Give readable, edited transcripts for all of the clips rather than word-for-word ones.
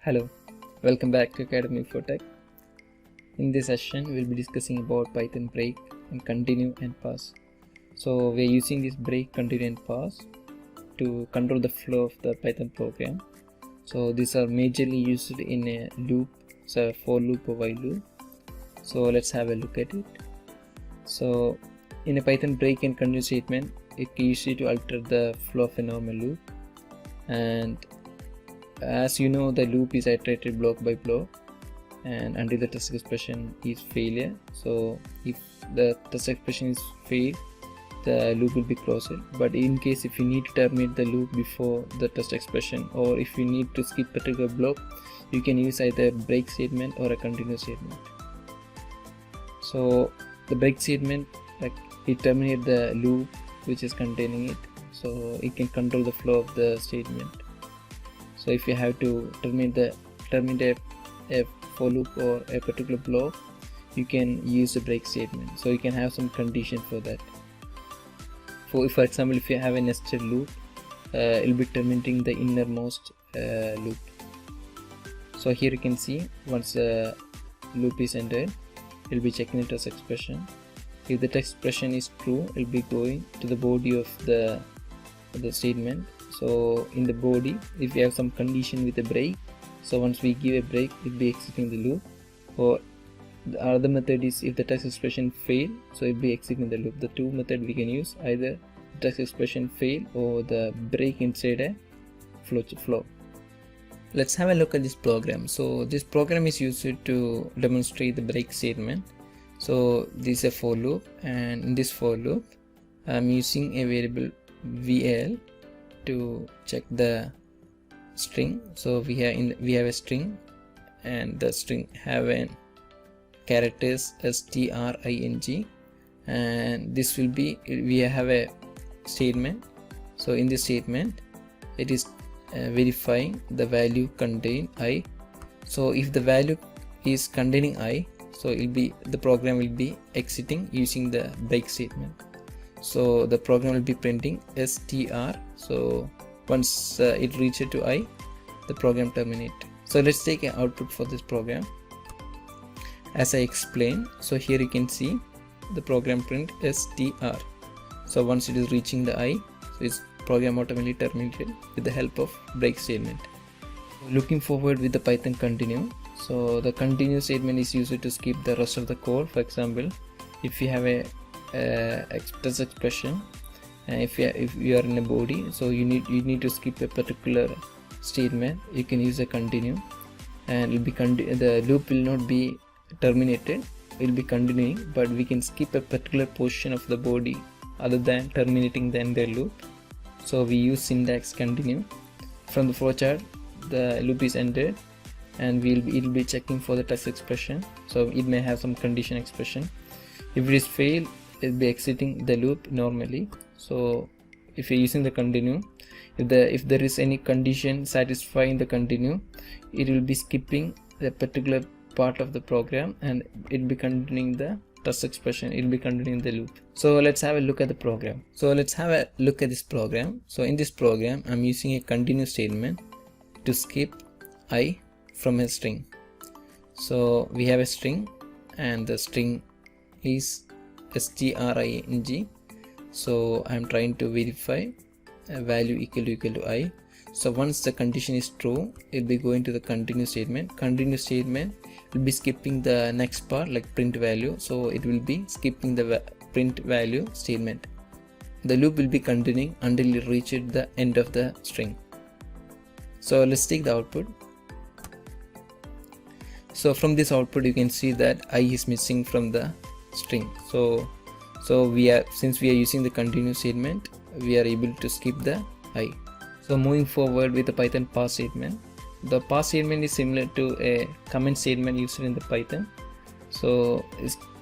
Hello, welcome back to Academy for Tech. In this session, we'll be discussing about Python break and continue and pause. So we're using this break, continue and pause to control the flow of the Python program. So these are majorly used in a loop, so for loop or while loop. So let's have a look at it. So in a Python break and continue statement, it is used to alter the flow of a normal loop, and as you know, the loop is iterated block by block and until the test expression is failure. So if the test expression is failed, the loop will be closed. But in case if you need to terminate the loop before the test expression, or if you need to skip particular block, you can use either break statement or a continue statement. So the break statement, like, it terminates the loop which is containing it, so it can control the flow of the statement. So if you have to terminate a for loop or a particular block, you can use a break statement. So you can have some condition for that. For example, if you have a nested loop, it will be terminating the innermost loop. So here you can see once the loop is entered, it will be checking the test expression. If the test expression is true, it will be going to the body of the statement. So in the body, if you have some condition with a break, so once we give a break, it will be exiting the loop. Or the other method is if the text expression fail, so it will be exiting the loop. The two methods we can use, either text expression fail or the break inside a flow. Let's have a look at this program. So this program is used to demonstrate the break statement. So this is a for loop, and in this for loop, I'm using a variable val to check the string. So we have a string, and the string have an characters string, and this will be, we have a statement. So in this statement, it is verifying the value contain I. So if the value is containing I, so the program will be exiting using the break statement. So the program will be printing str. So once it reaches to I, the program terminate. So let's take an output for this program. As I explained, so here you can see the program print str. So once it is reaching the I, so its program automatically terminated with the help of break statement. Looking forward with the Python continue. So the continue statement is used to skip the rest of the code. For example, if you have a test expression, and if you are in a body, so you need to skip a particular statement, you can use a continue, and the loop will not be terminated, it will be continuing, but we can skip a particular portion of the body other than terminating the entire loop. So we use syntax continue. From the flowchart, the loop is ended, and it will be checking for the test expression. So it may have some condition expression. If it is failed, it will be exiting the loop normally. So if you're using the continue, if there is any condition satisfying the continue, it will be skipping the particular part of the program, and it will be continuing the test expression, it will be continuing the loop. So let's have a look at the program. So let's have a look at this program. So in this program, I'm using a continue statement to skip I from a string. So we have a string, and the string is string. So I'm trying to verify a value equal to I. So once the condition is true, it will be going to the continue statement. Continue statement will be skipping the next part, like print value. So it will be skipping the print value statement. The loop will be continuing until it reaches the end of the string. So let's take the output. So from this output, you can see that I is missing from the string. So since we are using the continue statement, we are able to skip the I. So moving forward with the Python pause statement. The pause statement is similar to a comment statement used in the Python. So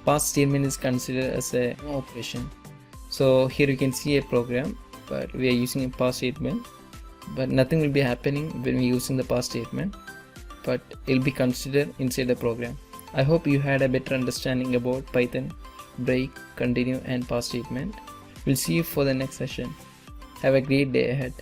pause statement is considered as a no operation. So here you can see a program, but we are using a pause statement, but nothing will be happening when we are using the pause statement, but it will be considered inside the program. I hope you had a better understanding about Python break, continue and pause statement. We'll see you for the next session. Have a great day ahead.